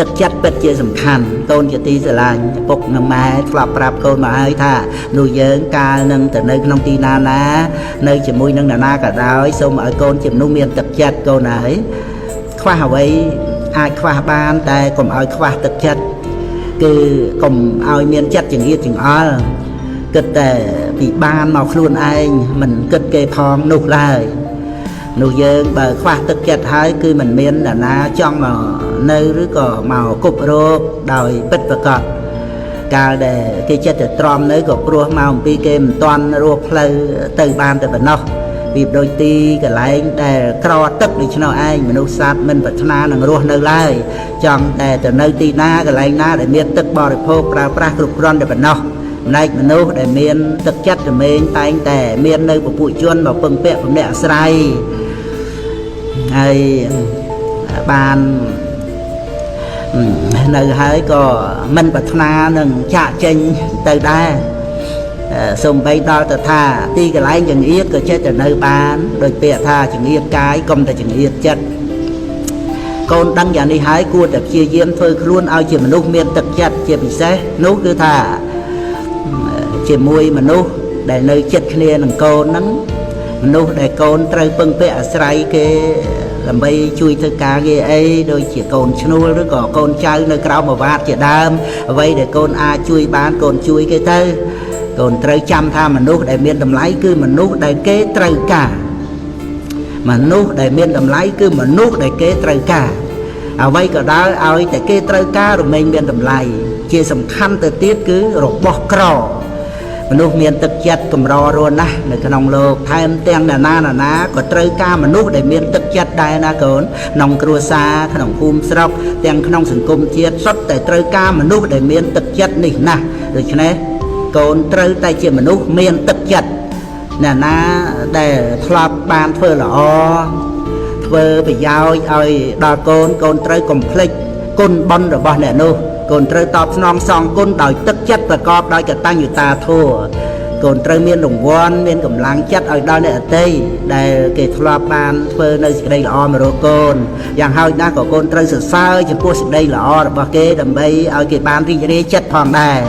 ទឹកចិត្តពិតជាសំខាន់កូនជាទីស្រឡាញ់ឪពុកនិងម៉ែធ្លាប់ប្រាប់កូនមកហើយថានោះយើងកាលនឹងទៅនៅក្នុងទីណាណានៅជាមួយនឹងនរណាក៏ដោយសូមឲ្យកូនជាមនុស្សមានទឹកចិត្តកូនហើយខ្វះអ្វីអាចខ្វះបានតែកុំឲ្យខ្វះទឹកចិត្តគឺកុំឲ្យមានចិត្តចង្អៀតចង្អល់គិតតែពីបានមកខ្លួនឯងមិនគិតគេផងនោះឡើយនោះយើងបើខ្វះទឹកចិត្តហើយគឺមិនមាននរណាចង់មកនៅឬក៏មកគប់រោគដោយពិតប្រាកដកាលដែលគេចិត្តតែទ្រាំនៅក៏ព្រោះមកអំពីគេមិនទាន់រស់ផ្លូវទៅបានតែប៉ុណ្ណោះពីដូចទីកន្លែងដែលក្រទឹកដូច្នោះឯងមនុស្សសត្វមិនប្រាថ្នានឹងរស់នៅឡើយចង់តែទៅនៅទីណាកន្លែងណាដែលមានទឹកបរិភោគប្រើប្រាស់គ្រប់គ្រាន់តែប៉ុណ្ណោះម្លែកមនុស្សដែលមានទឹកចិត្តរមែងតែងតែមាននៅពពួកជនមកពឹងពាក់ពំនាក់អាស្រ័យហើយបាននៅហើយក៏មិនប្រាថ្នានឹងចាក់ចេញទៅដែរសូម្បីដល់ទៅថាទីកន្លែងចង្អៀតក៏ចេះតែនៅបានដោយពាក្យថាចង្អៀតកាយកុំតែចង្អៀតចិត្តកូនដឹងយ៉ាងនេះហើយគួរតែព្យាយាមធ្វើខ្លួនឲ្យជាមនុស្សមានទឹកចិត្តជាពិសេសនោះគឺថាជាមួយមនុស្សដែលនៅចិត្តគ្នានឹងកូនហ្នឹងមនុស្សដែលកូនត្រូវពឹងពាក់អាស្រ័យគេដើម្បីជួយធ្វើការងារអីដូចជាកូនឈ្នួលឬក៏កូនចៅនៅក្រៅមួយវាតជាដើមអ្វីដែលកូនអាចជួយបានកូនជួយគេទៅកូនត្រូវចាំថាមនុស្សដែលមានតម្លៃគឺមនុស្សដែលគេត្រូវការមនុស្សដែលមានតម្លៃគឺមនុស្សដែលគេត្រូវការអ្វីក៏ដោយឲ្យតែគេត្រូវការរមែងមានតម្លៃជាសំខាន់ទៅទៀតគឺរបស់ក្រមនុស្សមានទឹកចិត្តកម្ររស់ណាស់នៅក្នុងលោកថែមទាំងណានាក៏ត្រូវការមនុស្សដែលមានទឹកចិត្តដែរណាកូនក្នុងគ្រួសារក្នុងភូមិស្រុកទាំងក្នុងសង្គមជាតិសុទ្ធតែត្រូវការមនុស្សដែលមានទឹកចិត្តនេះណាស់ដូច្នេះកូនត្រូវតែជាមនុស្សមានទឹកចិត្តអ្នកណាដែលធ្លាប់បានធ្វើល្អធ្វើប្រយោជន៍ឲ្យដល់កូនកូនត្រូវកុំភ្លេចគុណបុណ្យរបស់អ្នកនោះកូនត្រូវតបស្នងសងគុណដោយទឹកចិត្តប្រកបដោយកតញ្ញូតាធម៌កូនត្រូវមានរង្វាន់មានកម្លាំងចិត្តឲ្យដល់អ្នកអតីតដែលគេធ្លាប់បានធ្វើនៅសេចក្តីល្អមករកកូនយ៉ាងហោចណាស់ក៏កូនត្រូវសរសើរចំពោះសេចក្តីល្អរបស់គេដើម្បីឲ្យគេបានរីករាយចិត្តផងដែរ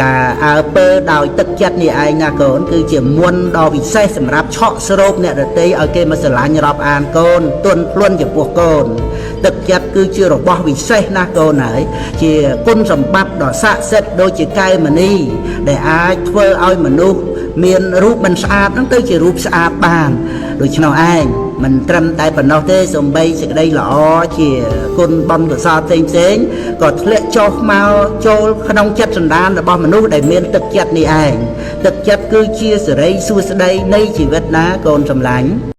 ការអើពើដោយទឹកចិត្តនេះឯងណាកូនគឺជាមុនដ៏ពិសេសសម្រាប់ឆក់ស្រូបអ្នកដទៃឲ្យគេមកស្រឡាញ់រាប់អានកូនទន់ភ្លន់ចំពោះកូនទឹកចិត្តគឺជារបស់វិសេសណាស់កូនហើយជាគុណសម្បត្តិដ៏ស័ក្តិសិទ្ធិដូចជាកែវមណីដែលអាចធ្វើឲ្យមនុស្សមានរូបមិនស្អាតហ្នឹងទៅជារូបស្អាតបានដូច្នោះឯងមិនត្រឹមតែប៉ុណ្ណោះទេសូម្បីសេចក្តីល្អជាគុណបុណ្យកុសលផ្សេងក៏ធ្លាក់ចុះមកចូលក្នុងចិត្តសន្តានរបស់មនុស្សដែលមានទឹកចិត្តនេះឯងទឹកចិត្តគឺជាសេរីសួស្តីនៃជីវិតណាកូនសម្លាញ់